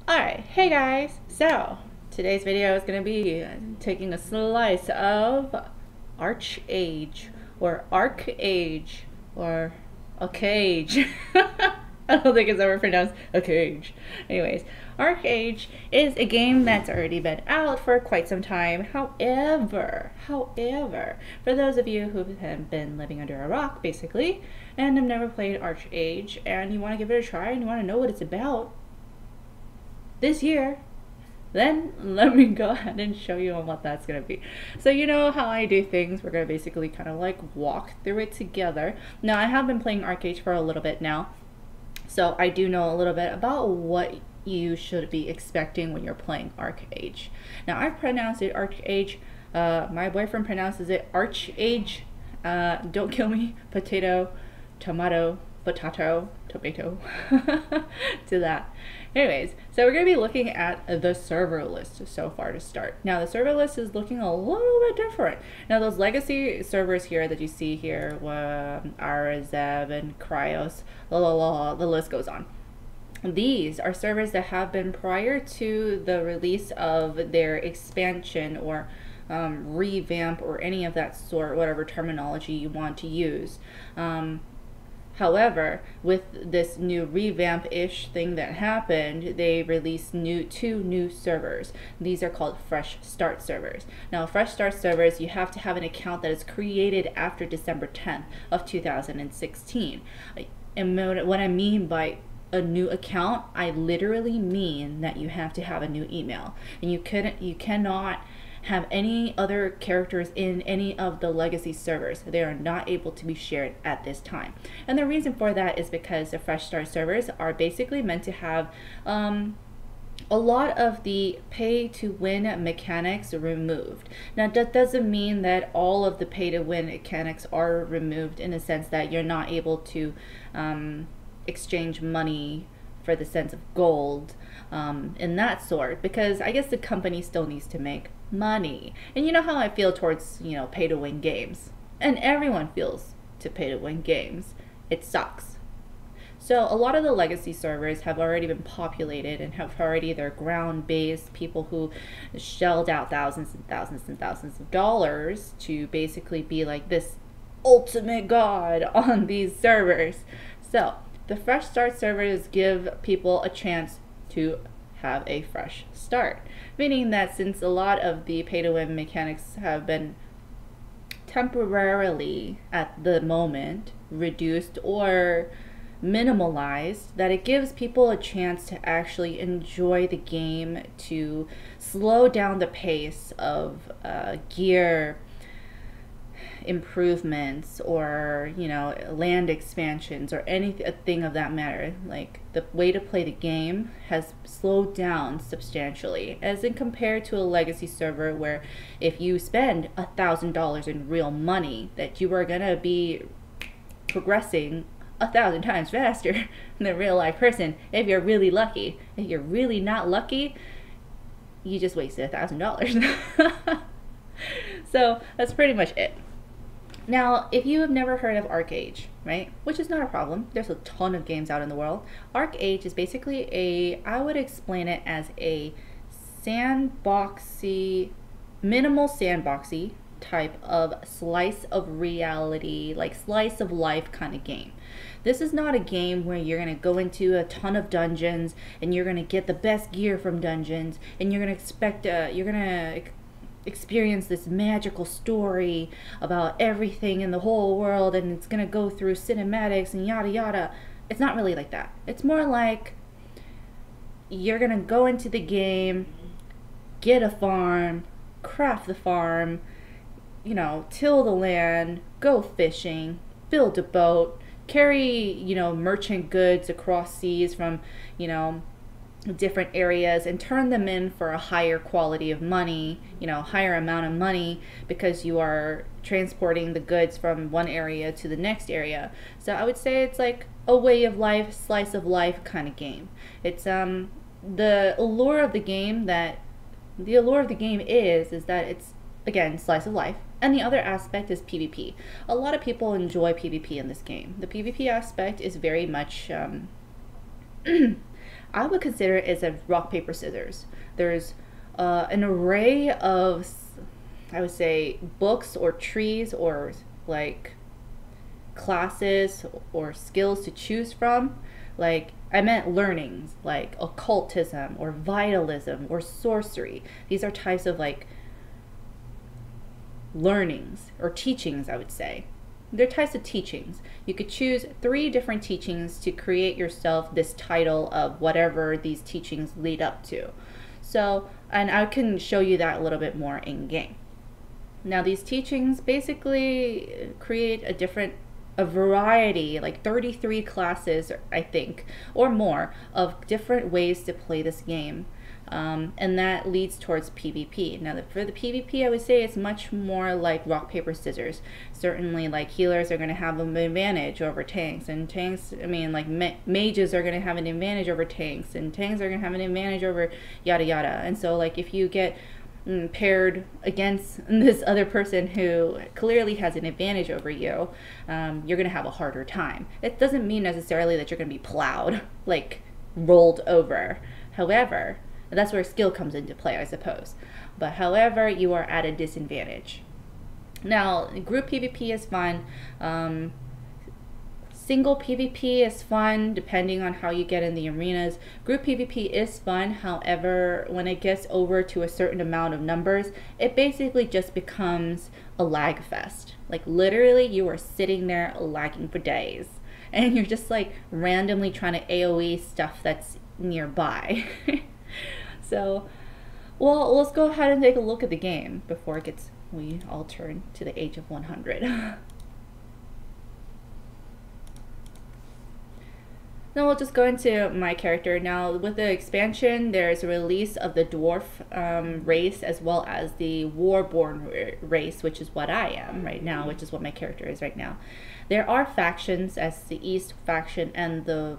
Alright, hey guys! So, today's video is going to be taking a slice of Archeage, or Archeage, or Archeage. I don't think it's ever pronounced Archeage. Anyways, Archeage is a game that's already been out for quite some time. However, for those of you who have been living under a rock, basically, and have never played Archeage, and you want to give it a try and you want to know what it's about, this year, then let me go ahead and show you on what that's going to be. So you know how I do things, we're going to basically kind of like walk through it together. Now I have been playing Archeage for a little bit now, so I do know a little bit about what you should be expecting when you're playing Archeage. Now I've pronounced it Archeage, my boyfriend pronounces it Archeage, don't kill me, potato, tomato, potato, tomato, to that. Anyways, so we're going to be looking at the server list so far to start. Now the server list is looking a little bit different. Now those legacy servers here that you see here, Arazeb and Cryos, the list goes on. These are servers that have been prior to the release of their expansion or revamp or any of that sort, whatever terminology you want to use. However, with this new revamp-ish thing that happened, they released two new servers. These are called Fresh Start servers. Now, Fresh Start servers, you have to have an account that is created after December 10th of 2016. And what I mean by a new account, I literally mean that you have to have a new email, and you cannot have any other characters in any of the legacy servers. They are not able to be shared at this time. And the reason for that is because the Fresh Start servers are basically meant to have a lot of the pay to win mechanics removed. Now that doesn't mean that all of the pay to win mechanics are removed, in the sense that you're not able to exchange money for the sense of gold in that sort, because I guess the company still needs to make money. And you know how I feel towards, pay to win games, and everyone feels to pay to win games. It sucks. So a lot of the legacy servers have already been populated and have already their ground-based people who shelled out thousands and thousands and thousands of dollars to basically be like this ultimate god on these servers. So the Fresh Start servers give people a chance to have a fresh start, meaning that since a lot of the pay-to-win mechanics have been temporarily at the moment reduced or minimalized, that it gives people a chance to actually enjoy the game, to slow down the pace of gear improvements or land expansions or anything of that matter. Like, the way to play the game has slowed down substantially, as in compared to a legacy server where if you spend $1,000 in real money, that you are gonna be progressing 1,000 times faster than a real life person if you're really lucky. If you're really not lucky, you just wasted $1,000. So that's pretty much it. Now, if you have never heard of Archeage, right, which is not a problem, there's a ton of games out in the world. Archeage is basically I would explain it as a minimal sandboxy type of slice of reality, like slice of life kind of game. This is not a game where you're going to go into a ton of dungeons and you're going to get the best gear from dungeons and you're going to experience this magical story about everything in the whole world, and it's gonna go through cinematics and yada yada. It's not really like that. It's more like you're gonna go into the game, get a farm, craft the farm, till the land, go fishing, build a boat, carry merchant goods across seas from different areas, and turn them in for a higher quality of money, higher amount of money, because you are transporting the goods from one area to the next area. So I would say it's like a way of life, slice of life kind of game. It's the allure of the game is that it's, again, slice of life. And the other aspect is PvP. A lot of people enjoy PvP in this game. The PvP aspect is very much I would consider it as a rock, paper, scissors. There's an array of, I would say, books or trees or like classes or skills to choose from. Like, I meant learnings like occultism or vitalism or sorcery. These are types of like learnings or teachings, I would say. They're types of teachings. You could choose 3 different teachings to create yourself this title of whatever these teachings lead up to. So, and I can show you that a little bit more in game. Now, these teachings basically create a variety, like 33 classes, I think, or more, of different ways to play this game. And that leads towards PvP. Now, for the PvP, I would say it's much more like rock, paper, scissors. Certainly, like healers are going to have an advantage over tanks, and tanks, I mean, like mages are going to have an advantage over tanks, and tanks are going to have an advantage over yada yada. And so, like, if you get paired against this other person who clearly has an advantage over you, you're going to have a harder time. It doesn't mean necessarily that you're going to be plowed, like rolled over. However, that's where skill comes into play, I suppose. But however, you are at a disadvantage. Now, group PvP is fun. Single PvP is fun depending on how you get in the arenas. Group PvP is fun. However, when it gets over to a certain amount of numbers, it basically just becomes a lag fest. Like, literally, you are sitting there lagging for days. And you're just like randomly trying to AoE stuff that's nearby. So, well, let's go ahead and take a look at the game before we all turn to the age of 100. Now we'll just go into my character. Now, with the expansion, there's a release of the dwarf race as well as the warborn race, which is what I am right now, which is what my character is right now. There are factions as the East faction and the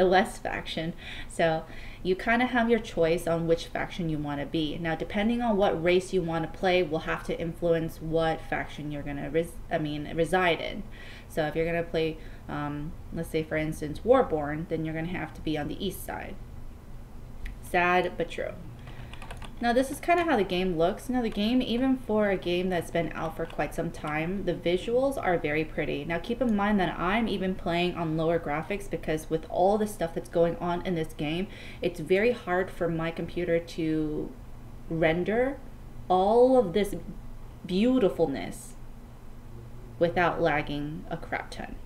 West faction. So you kind of have your choice on which faction you want to be. Now, depending on what race you want to play will have to influence what faction you're going to reside in. So if you're going to play, let's say for instance, Warborn, then you're going to have to be on the east side. Sad, but true. Now, this is kind of how the game looks. Now, the game, even for a game that's been out for quite some time, the visuals are very pretty. Now, keep in mind that I'm even playing on lower graphics because with all the stuff that's going on in this game, it's very hard for my computer to render all of this beautifulness without lagging a crap ton.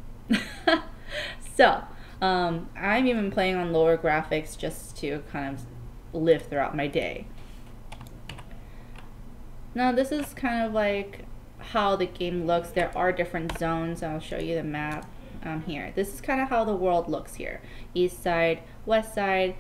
So, I'm even playing on lower graphics just to kind of live throughout my day. Now, this is kind of like how the game looks. There are different zones. I'll show you the map here. This is kind of how the world looks here. East side, west side.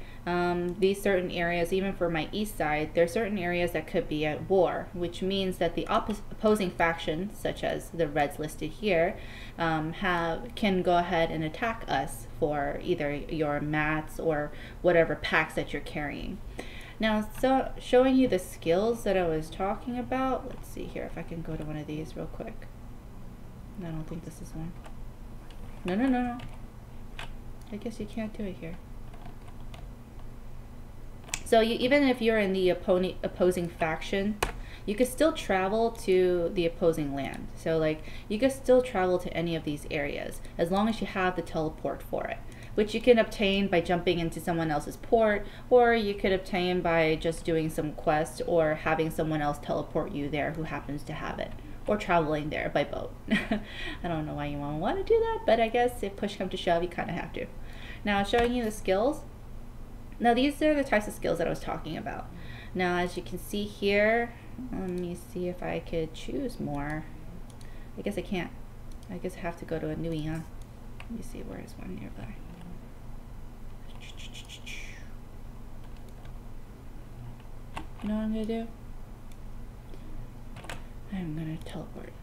These certain areas, even for my east side, there are certain areas that could be at war, which means that the opposing factions, such as the Reds listed here, can go ahead and attack us for either your mats or whatever packs that you're carrying. Now, so showing you the skills that I was talking about. Let's see here if I can go to one of these real quick. I don't think this is one. No. I guess you can't do it here. So even if you're in the opposing faction, you could still travel to the opposing land. So like you could still travel to any of these areas as long as you have the teleport for it, which you can obtain by jumping into someone else's port, or you could obtain by just doing some quests or having someone else teleport you there who happens to have it, or traveling there by boat. I don't know why you want to do that, but I guess if push comes to shove, you kind of have to. Now, showing you the skills. Now, these are the types of skills that I was talking about. Now, as you can see here, let me see if I could choose more. I guess I can't. I guess I have to go to a newie, huh? Let me see, where is one nearby? You know what I'm gonna do? I'm gonna teleport.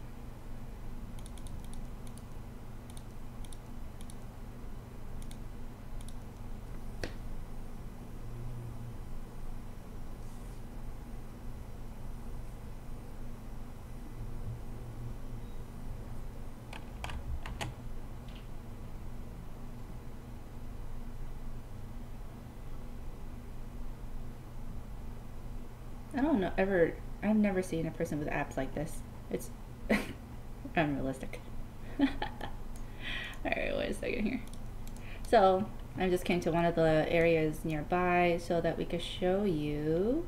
I don't know, I've never seen a person with abs like this. It's unrealistic. Alright, wait a second here. So, I just came to one of the areas nearby so that we could show you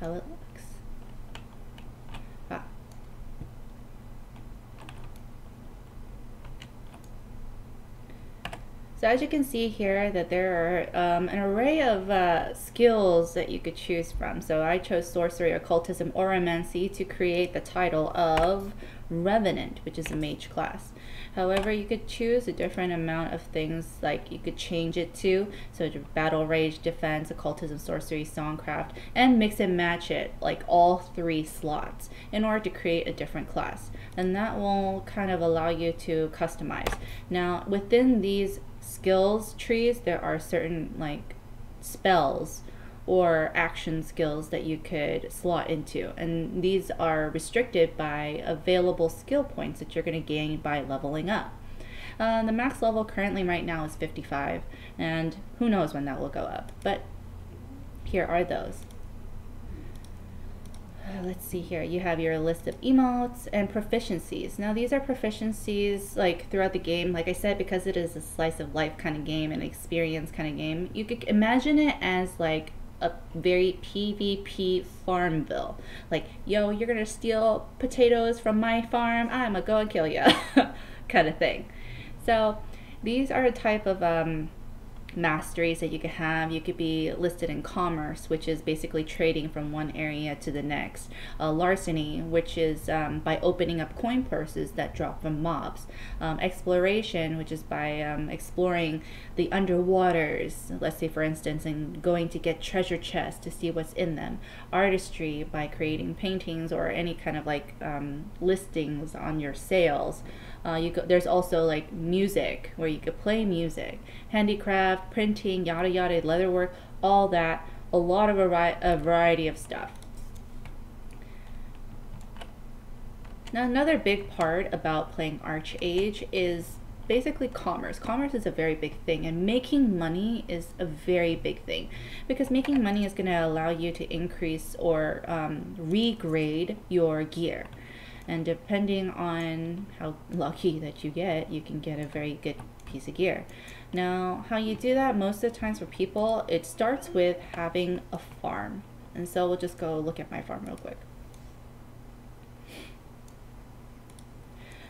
how it looks. So as you can see here that there are an array of skills that you could choose from. So I chose sorcery, occultism, oromancy to create the title of Revenant, which is a mage class. However, you could choose a different amount of things, like you could change it to, so battle, rage, defense, occultism, sorcery, songcraft, and mix and match it, like all 3 slots, in order to create a different class. And that will kind of allow you to customize. Now, within these skills trees, there are certain like spells or action skills that you could slot into, and these are restricted by available skill points that you're going to gain by leveling up. The max level currently right now is 55, and who knows when that will go up, but here are those. Let's see here, you have your list of emotes and proficiencies. Now these are proficiencies like throughout the game. Like I said, because it is a slice of life kind of game and experience kind of game, you could imagine it as like a very PvP Farmville. Like, yo, you're gonna steal potatoes from my farm, I'm gonna go and kill you kind of thing. So these are a type of masteries that you could have. You could be listed in commerce, which is basically trading from one area to the next. Larceny, which is by opening up coin purses that drop from mobs. Exploration, which is by exploring the underwaters, let's say for instance, and going to get treasure chests to see what's in them. Artistry, by creating paintings or any kind of like listings on your sales. There's also like music, where you could play music, handicraft, printing, yada yada, leatherwork, all that, a lot of a variety of stuff. Now another big part about playing Archeage is basically commerce. Commerce is a very big thing, and making money is a very big thing, because making money is going to allow you to increase or regrade your gear. And depending on how lucky that you can get a very good piece of gear. Now, how you do that most of the times for people, it starts with having a farm. And so we'll just go look at my farm real quick.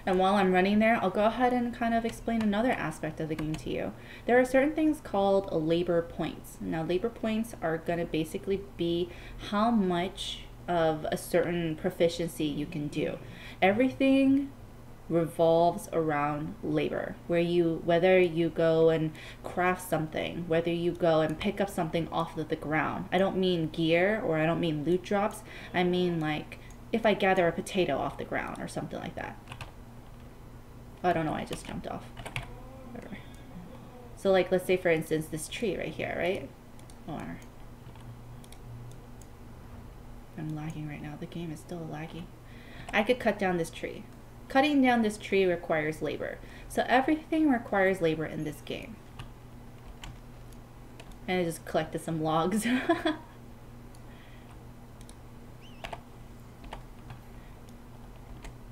And while I'm running there, I'll go ahead and kind of explain another aspect of the game to you. There are certain things called labor points. Now, labor points are going to basically be how much of a certain proficiency you can do. Everything revolves around labor, whether you go and craft something, whether you go and pick up something off of the ground. I don't mean gear, or I don't mean loot drops. I mean like if I gather a potato off the ground or something like that. I don't know, I just jumped off. Whatever. So like, let's say for instance this tree right here, right? Or I'm lagging right now. The game is still laggy. I could cut down this tree. Cutting down this tree requires labor. So everything requires labor in this game. And I just collected some logs.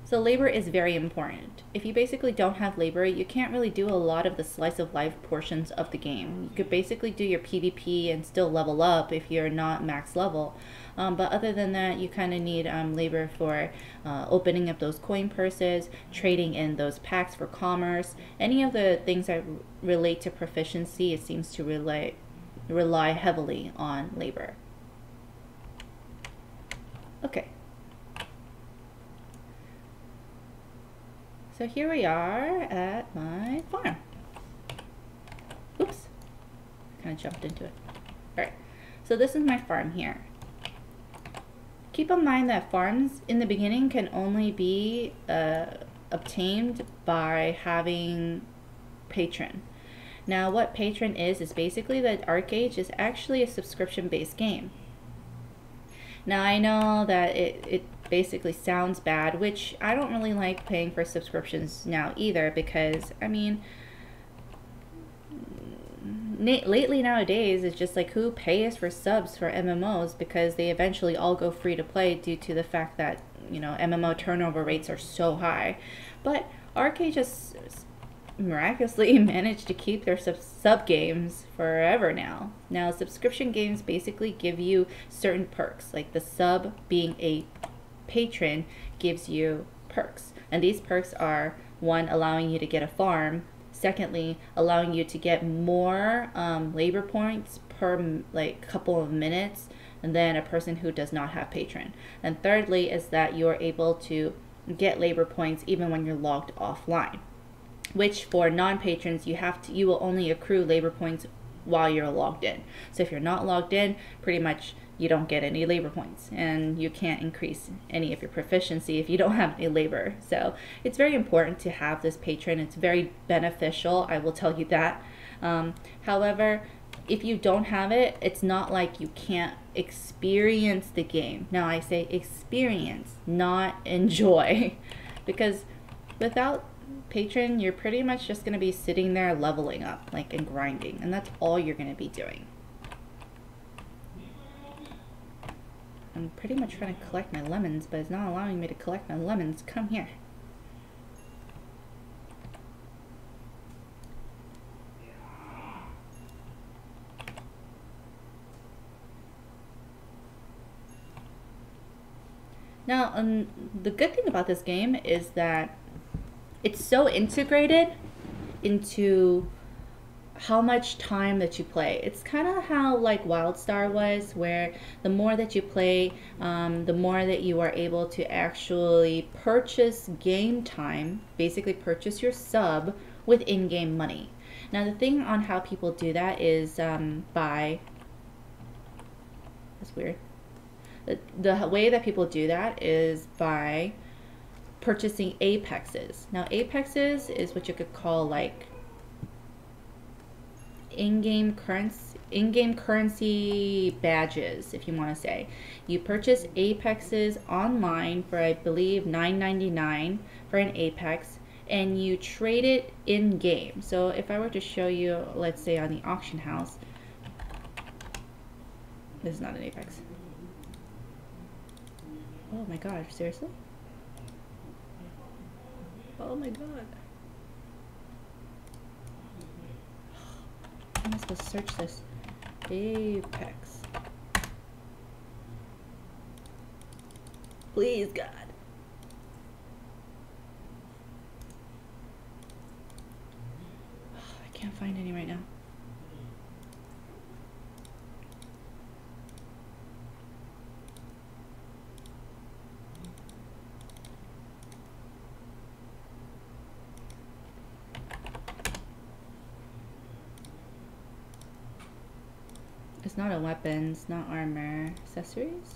So labor is very important. If you basically don't have labor, you can't really do a lot of the slice of life portions of the game. You could basically do your PvP and still level up if you're not max level. But other than that, you kind of need labor for opening up those coin purses, trading in those packs for commerce. Any of the things that relate to proficiency, it seems to rely heavily on labor. Okay. So here we are at my farm. Oops, kind of jumped into it. All right, so this is my farm here. Keep in mind that farms in the beginning can only be obtained by having patron. Now what patron is basically that Archeage is actually a subscription-based game. Now I know that it basically sounds bad, which I don't really like paying for subscriptions now either, because I mean, lately nowadays, it's just like who pays for subs for MMOs, because they eventually all go free to play due to the fact that, you know, MMO turnover rates are so high. But Archeage has miraculously managed to keep their sub games forever now. Now, subscription games basically give you certain perks, like the sub being a patron gives you perks. And these perks are, one, allowing you to get a farm, secondly, allowing you to get more labor points per like couple of minutes than a person who does not have patron. And thirdly is that you're able to get labor points even when you're logged offline, which for non-patrons you will only accrue labor points while you're logged in. So if you're not logged in, pretty much you don't get any labor points, and you can't increase any of your proficiency if you don't have any labor. So it's very important to have this patron. It's very beneficial, I will tell you that. However, if you don't have it, it's not like you can't experience the game. Now I say experience, not enjoy, because without patron, you're pretty much just going to be sitting there leveling up, like, and grinding, and that's all you're going to be doing. I'm pretty much trying to collect my lemons, but it's not allowing me to collect my lemons. Come here. Now, the good thing about this game is that it's so integrated into how much time that you play. It's kind of how like WildStar was, where the more that you play, the more that you are able to actually purchase game time, basically purchase your sub with in-game money. Now the thing on how people do that is by, that's weird. The way that people do that is by purchasing apexes. Now apexes is what you could call like in-game currency badges, if you want to say. You purchase apexes online for, I believe, $9.99 for an apex, and you trade it in game. So if I were to show you, let's say on the auction house, this is not an apex. Oh my gosh, seriously? Oh my god. How am I supposed to search this? Apex. Please, God. I can't find any right now. It's not a weapon, it's not armor. Accessories?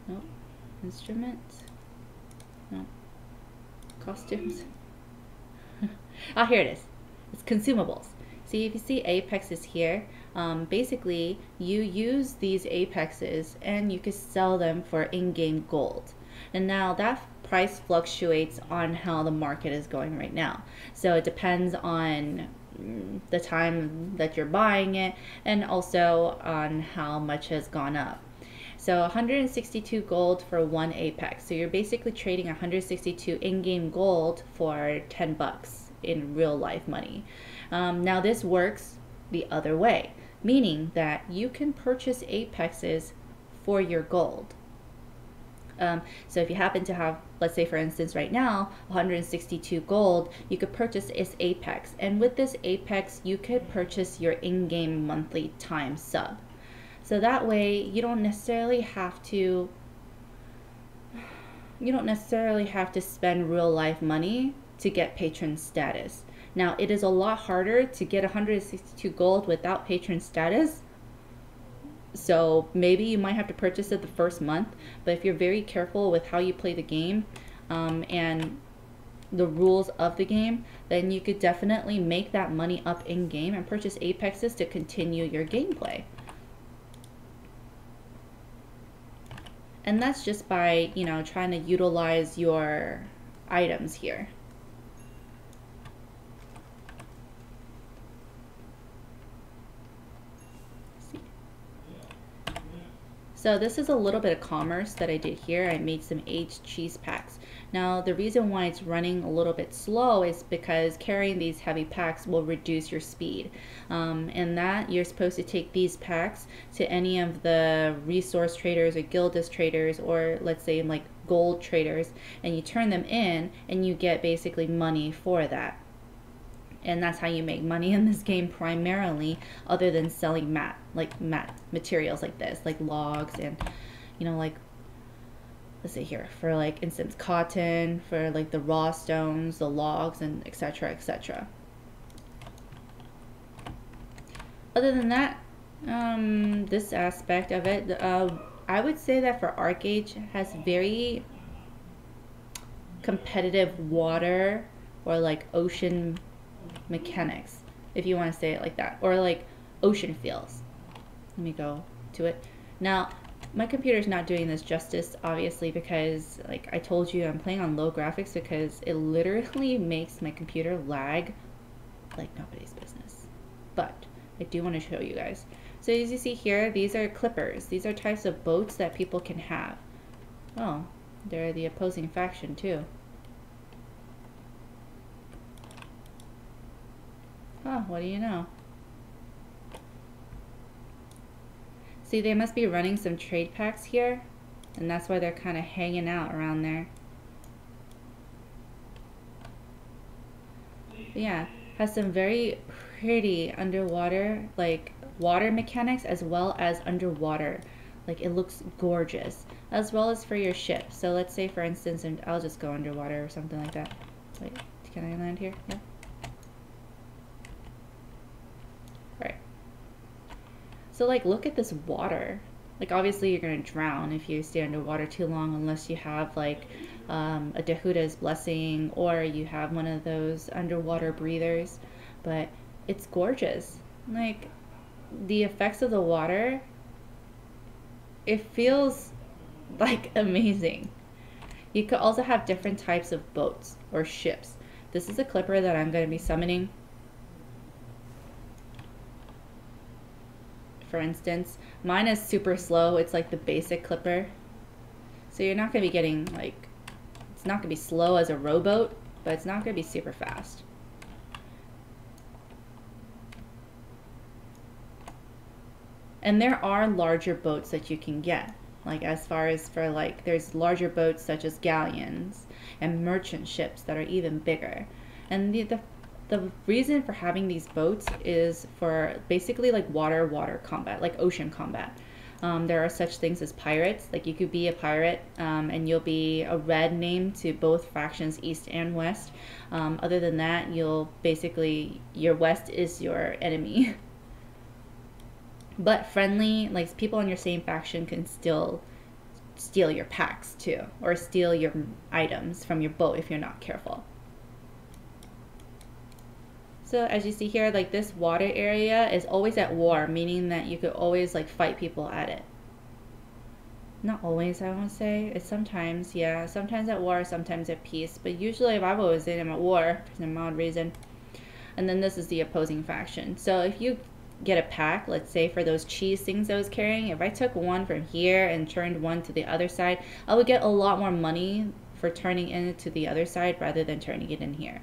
Nope. Instruments? Nope. Costumes? Ah, here it is. It's consumables. See, if you see apexes here, basically you use these apexes and you can sell them for in-game gold. And now that price fluctuates on how the market is going right now. So it depends on the time that you're buying it and also on how much has gone up. So 162 gold for one apex. So you're basically trading 162 in-game gold for 10 bucks in real life money. Now this works the other way, meaning that you can purchase apexes for your gold. So if you happen to have, let's say for instance right now, 162 gold, you could purchase this apex. And with this apex, you could purchase your in-game monthly time sub. So that way you don't necessarily have to spend real life money to get patron status. Now it is a lot harder to get 162 gold without patron status. So maybe you might have to purchase it the first month, but if you're very careful with how you play the game and the rules of the game, then you could definitely make that money up in game and purchase apexes to continue your gameplay. And that's just by, you know, trying to utilize your items here. So this is a little bit of commerce that I did here. I made some aged cheese packs. Now the reason why it's running a little bit slow is because carrying these heavy packs will reduce your speed. And that you're supposed to take these packs to any of the resource traders or Guildus traders, or let's say like gold traders, and you turn them in and you get basically money for that. And that's how you make money in this game primarily, other than selling mat materials like this, like logs and, you know, like, let's see here, for like instance cotton, for like the raw stones, the logs, and etc, etc. Other than that, this aspect of it, I would say that for Archeage has very competitive water or like ocean mechanics, if you want to say it like that, or like ocean feels. Let me go to it. Now my computer's not doing this justice, obviously, because like I told you, I'm playing on low graphics because it literally makes my computer lag like nobody's business. But I do want to show you guys. So as you see here, these are clippers. These are types of boats that people can have. Oh, they're the opposing faction too. Oh, what do you know? See, they must be running some trade packs here, and that's why they're kind of hanging out around there. But yeah, has some very pretty underwater, like water mechanics, as well as underwater. Like it looks gorgeous, as well as for your ship. So let's say, for instance, and I'll just go underwater or something like that. Wait, can I land here? Yeah. So like, look at this water. Like obviously you're gonna drown if you stay underwater too long, unless you have like a Dehuda's blessing, or you have one of those underwater breathers. But it's gorgeous. Like the effects of the water, it feels like amazing. You could also have different types of boats or ships. This is a clipper that I'm going to be summoning. For instance, mine is super slow. It's like the basic clipper. So you're not going to be getting like, it's not going to be slow as a rowboat, but it's not going to be super fast. And there are larger boats that you can get. Like as far as for like, there's larger boats such as galleons and merchant ships that are even bigger. And the reason for having these boats is for basically like water combat, like ocean combat. There are such things as pirates. Like you could be a pirate and you'll be a red name to both factions, east and west. Other than that, you'll basically, your west is your enemy. But friendly, like people on your same faction can still steal your packs too, or steal your items from your boat if you're not careful. So as you see here, like this water area is always at war, meaning that you could always like fight people at it. Not always, I won't say. It's sometimes, yeah, sometimes at war, sometimes at peace. But usually if I've always seen them at war for some odd reason. And then this is the opposing faction. So if you get a pack, let's say for those cheese things I was carrying, if I took one from here and turned one to the other side, I would get a lot more money for turning it to the other side rather than turning it in here.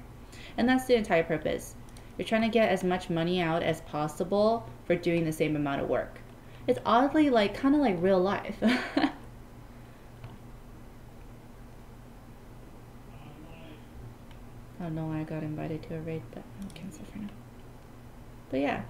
And that's the entire purpose. You're trying to get as much money out as possible for doing the same amount of work. It's oddly like kind of like real life. I don't know why I got invited to a raid, but I'll cancel for now. But yeah.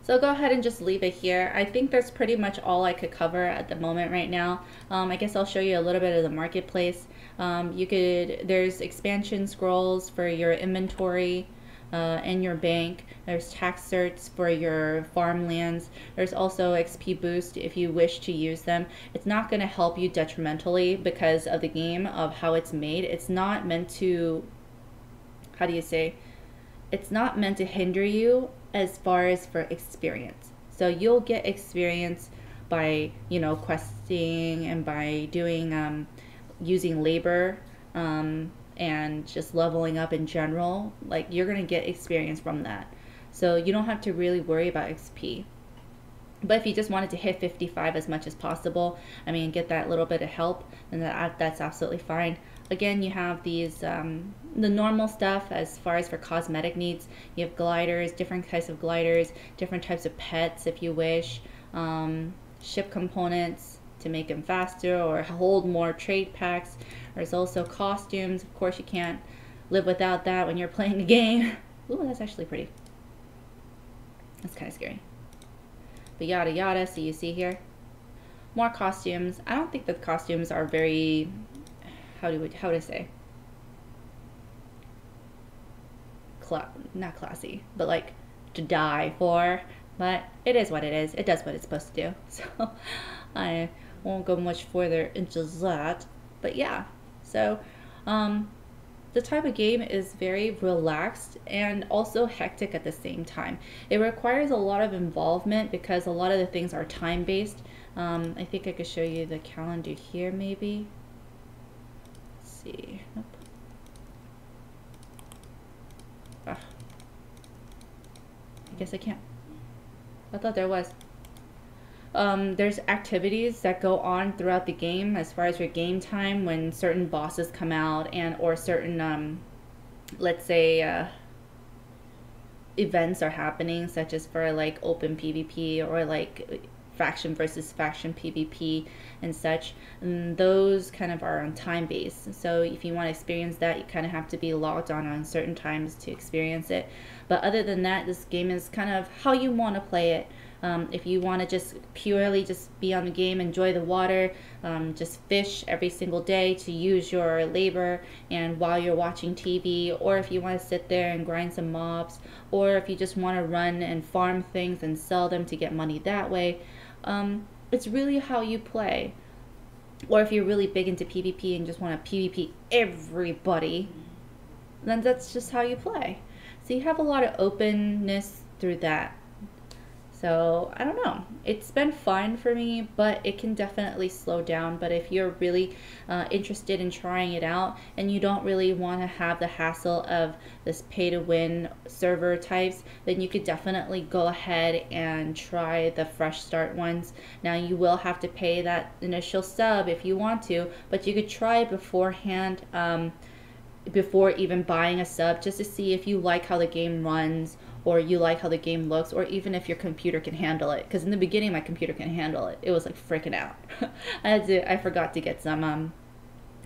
So I'll go ahead and just leave it here. I think that's pretty much all I could cover at the moment right now. I guess I'll show you a little bit of the marketplace. There's expansion scrolls for your inventory and your bank. There's tax certs for your farmlands. There's also XP boost if you wish to use them. It's not going to help you detrimentally because of the game, of how it's made. It's not meant to, how do you say, it's not meant to hinder you as far as for experience. So you'll get experience by, you know, questing and by doing using labor and just leveling up in general, like you're gonna get experience from that. So you don't have to really worry about XP. But if you just wanted to hit 55 as much as possible, I mean, get that little bit of help, then that's absolutely fine. Again, you have these, the normal stuff as far as for cosmetic needs. You have gliders, different types of gliders, different types of pets if you wish, ship components to make them faster or hold more trade packs. There's also costumes. Of course, you can't live without that when you're playing the game. Ooh, that's actually pretty. That's kind of scary. But yada yada, so you see here more costumes. I don't think the costumes are very, how do I say, not classy, but like to die for. But it is what it is. It does what it's supposed to do. So I won't go much further into that. But yeah, so the type of game is very relaxed and also hectic at the same time. It requires a lot of involvement because a lot of the things are time-based. I think I could show you the calendar here maybe. Let's see. Nope. Ah. I guess I can't. I thought there was. There's activities that go on throughout the game as far as your game time when certain bosses come out and or certain let's say events are happening, such as for like open PvP or like faction versus faction PvP and such, and those kind of are on time based. So if you want to experience that, you kind of have to be logged on certain times to experience it. But other than that, this game is kind of how you want to play it. If you want to just purely just be on the game, enjoy the water, just fish every single day to use your labor and while you're watching TV, or if you want to sit there and grind some mobs, or if you just want to run and farm things and sell them to get money that way, it's really how you play. Or if you're really big into PvP and just want to PvP everybody, then that's just how you play. So you have a lot of openness through that. So I don't know, it's been fun for me, but it can definitely slow down. But if you're really interested in trying it out and you don't really want to have the hassle of this pay to win server types, then you could definitely go ahead and try the fresh start ones. Now you will have to pay that initial sub if you want to, but you could try beforehand, before even buying a sub, just to see if you like how the game runs, or you like how the game looks, or even if your computer can handle it. Because in the beginning, my computer can handle it. It was like freaking out. I forgot to get some,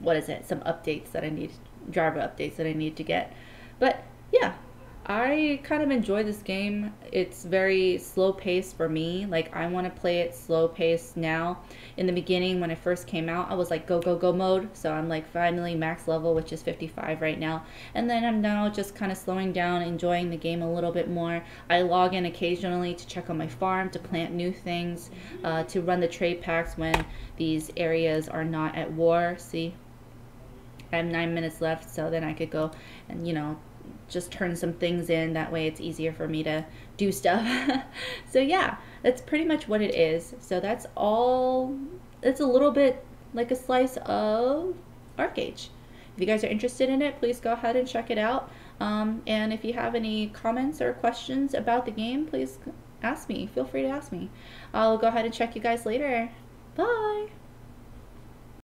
some updates that I need, driver updates that I need to get. But yeah, I kind of enjoy this game. It's very slow paced for me. Like, I want to play it slow paced now. In the beginning, when it first came out, I was like go go go mode. So I'm like finally max level, which is 55 right now. And then I'm now just kind of slowing down, enjoying the game a little bit more. I log in occasionally to check on my farm, to plant new things, to run the trade packs when these areas are not at war. See, I have 9 minutes left, so then I could go and, you know, just turn some things in. That way it's easier for me to do stuff. So yeah, that's pretty much what it is. So that's all. It's a little bit like a slice of Archeage. If you guys are interested in it, please go ahead and check it out. And if you have any comments or questions about the game, please ask me. Feel free to ask me. I'll go ahead and check you guys later. Bye.